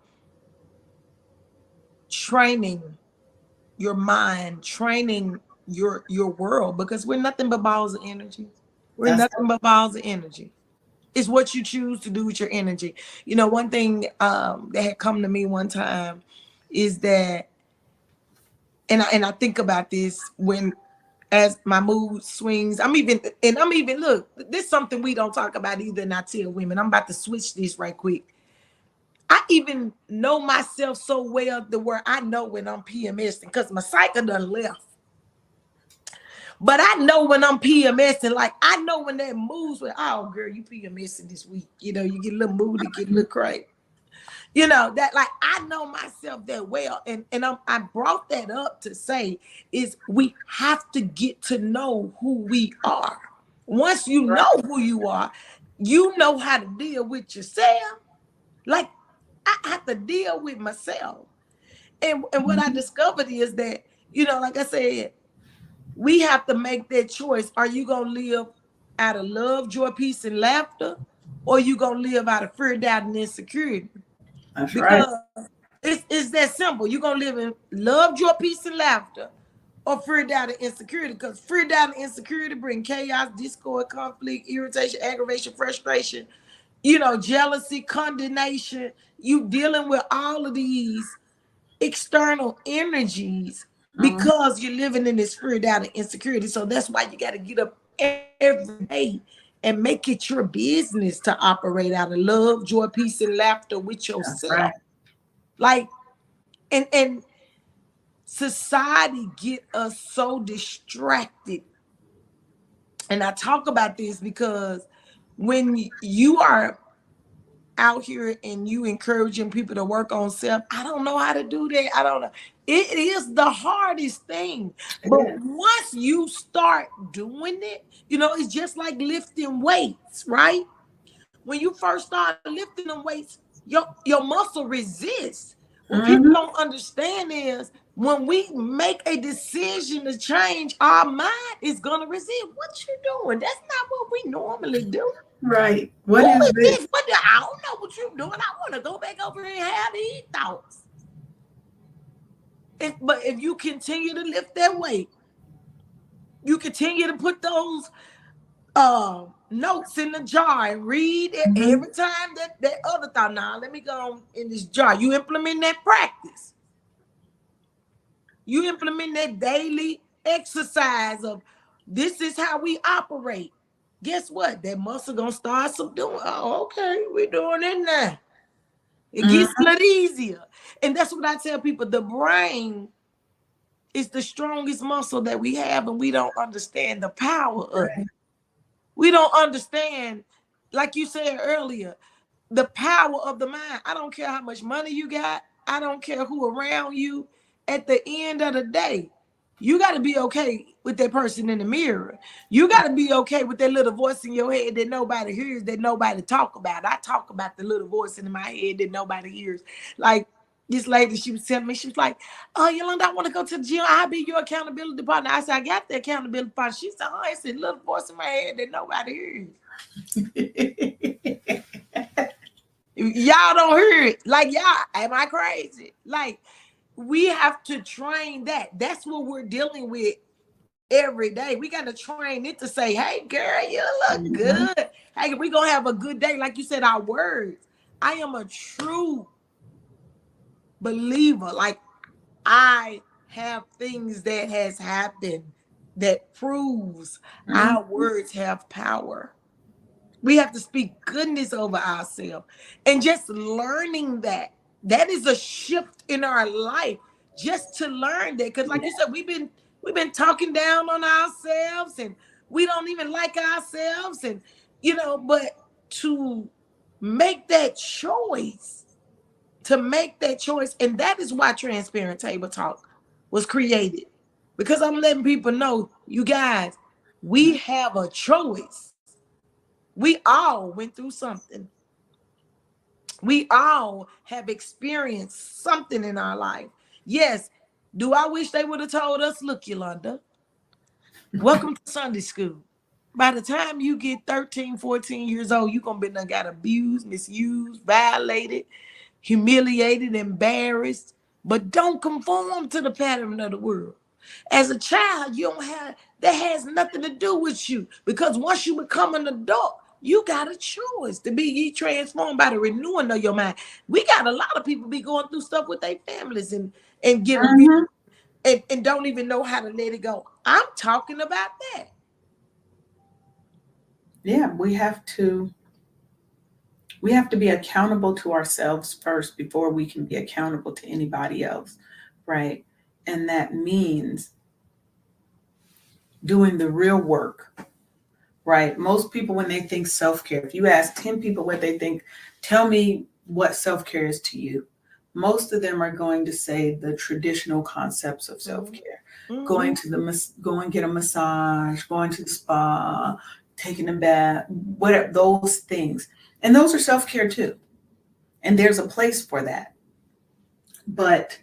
training your mind, training your world, because we're nothing but balls of energy. We're That's nothing but balls of energy. It's what you choose to do with your energy. One thing that had come to me one time is that, and I think about this when, as my mood swings, I'm even look, this is something we don't talk about either, and I tell women, I'm about to switch this right quick. I even know myself so well to where I know when I'm PMSing, because my cycle done left. But I know when I'm PMSing, like I know when that moves with, oh girl, you PMSing this week. You get a little moody, get a little crazy. That, like, I know myself that well. And I brought that up to say is we have to get to know who we are. Once you know who you know how to deal with yourself. Like, I have to deal with myself. And what I discovered is that, like I said, we have to make that choice. Are you going to live out of love, joy, peace, and laughter? Or are you going to live out of fear, doubt, and insecurity? That's right. Because it's that simple. You're going to live in love, joy, peace, and laughter, or fear, doubt, and insecurity. Because fear, doubt, and insecurity bring chaos, discord, conflict, irritation, aggravation, frustration, jealousy, condemnation. You dealing with all of these external energies because you're living in this fear, doubt, and insecurity. So that's why you got to get up every day and make it your business to operate out of love, joy, peace, and laughter with That's yourself. right. Like, and society get us so distracted. And I talk about this because when you are out here and you encouraging people to work on self, I don't know how to do that. I don't know. It is the hardest thing. But once you start doing it, it's just like lifting weights, right? When you first start lifting them weights, your muscle resists. What people don't understand is when we make a decision to change, our mind is gonna resist. What you doing? That's not what we normally do. Right. Who What is is this? this? I don't know what you're doing. I want to go back over here and have these thoughts. But if you continue to lift that weight, you continue to put those notes in the jar and read it every time that other thought. Now, let me go in this jar. You implement that practice. You implement that daily exercise of this is how we operate. Guess what? That muscle gonna start subduing. Oh, okay, we're doing it now. It gets a little easier. And that's what I tell people. The brain is the strongest muscle that we have, and we don't understand the power of it. We don't understand, like you said earlier, the power of the mind. I don't care how much money you got. I don't care who around you. At the end of the day, you got to be okay with that person in the mirror. You got to be okay with that little voice in your head that nobody hears, that nobody talk about. I talk about the little voice in my head that nobody hears. Like this lady, she was telling me, she was like, "Oh, Yolanda, I want to go to the gym. I'll be your accountability partner." I said, "I got the accountability partner." She said, "Oh, it's a little voice in my head that nobody hears." Y'all don't hear it. Like, y'all, am I crazy? Like, we have to train that. That's what we're dealing with every day. We got to train it to say, "Hey, girl, you look good. Hey, we're going to have a good day." Like you said, our words. I am a true believer. Like, I have things that has happened that proves our words have power. We have to speak goodness over ourselves. And just learning that is a shift in our life. Just to learn that. Because like you said, we've been talking down on ourselves, and we don't even like ourselves. And but to make that choice, and that is why Transparent Table Talk was created. Because I'm letting people know, you guys, we have a choice. We all went through something. We all have experienced something in our life. Yes. Do I wish they would have told us, look, Yolanda, welcome to Sunday school. By the time you get 13, 14 years old, you're going to be done got abused, misused, violated, humiliated, embarrassed. But don't conform to the pattern of the world. As a child, you don't have, that has nothing to do with you. Because once you become an adult, you got a choice to be ye transformed by the renewing of your mind. We got a lot of people be going through stuff with their families and get abused and don't even know how to let it go. I'm talking about that. Yeah, we have to be accountable to ourselves first before we can be accountable to anybody else, right? And that means doing the real work, right? Most people, when they think self-care, if you ask 10 people what they think, tell me what self-care is to you. Most of them are going to say the traditional concepts of self-care. Going get a massage, going to the spa, taking a bath, whatever, those things. And those are self-care too. And there's a place for that. But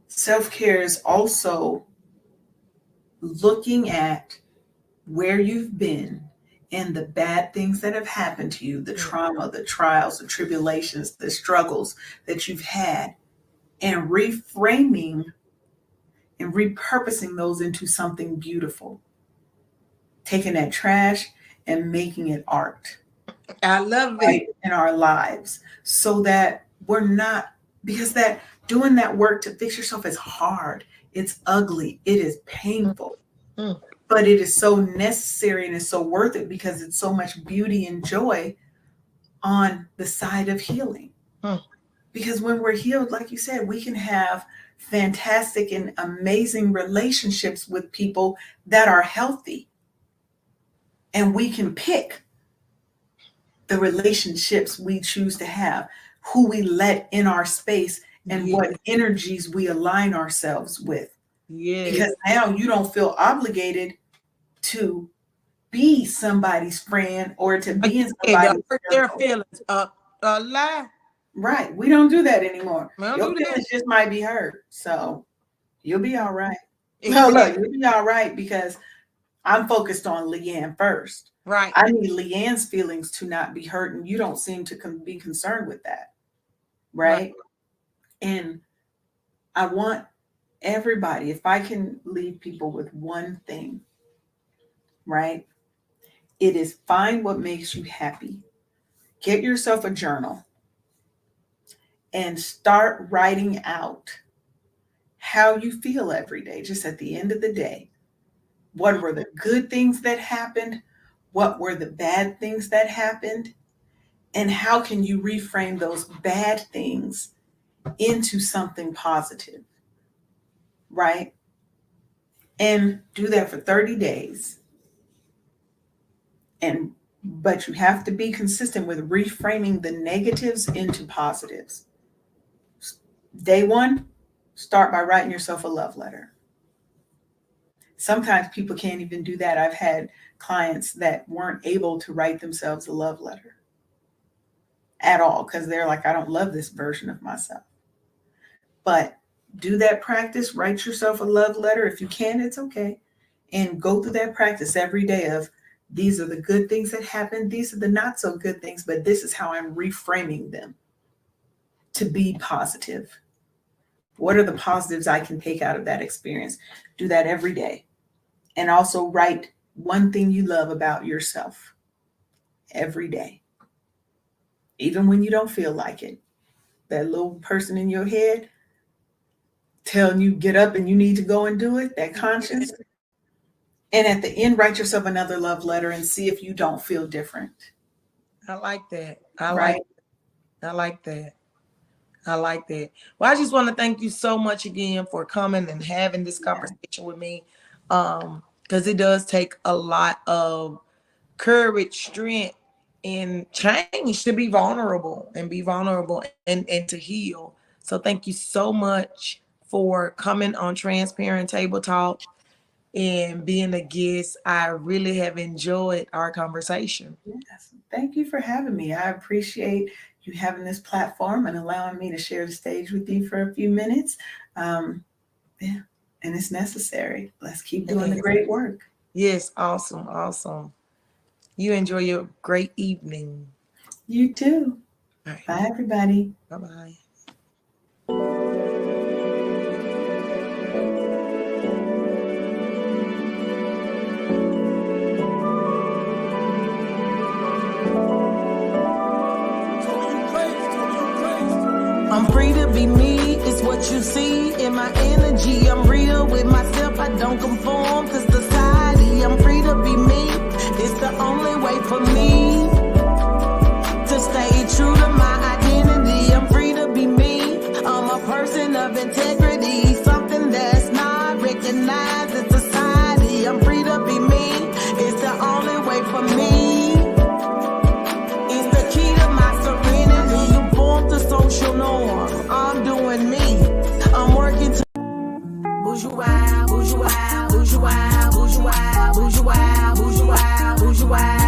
self-care is also looking at where you've been and the bad things that have happened to you, the trauma, the trials, the tribulations, the struggles that you've had, and reframing and repurposing those into something beautiful. Taking that trash and making it art. I love Right, it. in our lives, so that we're not, because that doing that work to fix yourself is hard. It's ugly. It is painful. But it is so necessary and it's so worth it because it's so much beauty and joy on the side of healing. Because when we're healed, like you said, we can have fantastic and amazing relationships with people that are healthy. And we can pick the relationships we choose to have, who we let in our space, and what energies we align ourselves with. Because now you don't feel obligated to be somebody's friend or to be in somebody's hurt their circle. feelings. Lie. Right. We don't do that anymore. We don't Your do that. feelings just might be hurt. So you'll be all right. No, look, you'll be all right because I'm focused on LeAnne first. Right. I need LeAnne's feelings to not be hurt, and you don't seem to be concerned with that. Right? And I want everybody, if I can leave people with one thing, right? It is find what makes you happy. Get yourself a journal and start writing out how you feel every day, just at the end of the day. What were the good things that happened? What were the bad things that happened? And how can you reframe those bad things into something positive, right? And do that for 30 days. But you have to be consistent with reframing the negatives into positives. Day one, start by writing yourself a love letter. Sometimes people can't even do that. I've had clients that weren't able to write themselves a love letter at all because they're like, I don't love this version of myself. But do that practice, write yourself a love letter. If you can, it's okay. And go through that practice every day of these are the good things that happened. These are the not so good things, but this is how I'm reframing them to be positive. What are the positives I can take out of that experience? Do that every day. And also write one thing you love about yourself every day. Even when you don't feel like it. that little person in your head telling you get up and you need to go and do it, that conscience. And at the end, write yourself another love letter and see if you don't feel different. I like that. Right. I like that. I like that. Well, I just want to thank you so much again for coming and having this conversation with me. Because it does take a lot of courage, strength, and change to be vulnerable and to heal. So thank you so much for coming on Transparent Table Talk and being a guest. I really have enjoyed our conversation. Yes. Thank you for having me. I appreciate you having this platform and allowing me to share the stage with you for a few minutes. And it's necessary. Let's keep doing the great work. Yes, awesome, awesome. You enjoy your great evening. You too. All right. Bye, everybody. Bye-bye. I'm free to be me, it's what you see in my energy. I'm real with myself, I don't conform to society. I'm free to be me, it's the only way for me to stay true to my identity. I'm free to be me, I'm a person of integrity, something that's not recognized in society. I'm free to be me, it's the only way for me. Social norm. I'm doing me. I'm working to Bougiewild, Bougiewild, Bougiewild, Bougiewild, Bougiewild, Bougiewild, Bougiewild.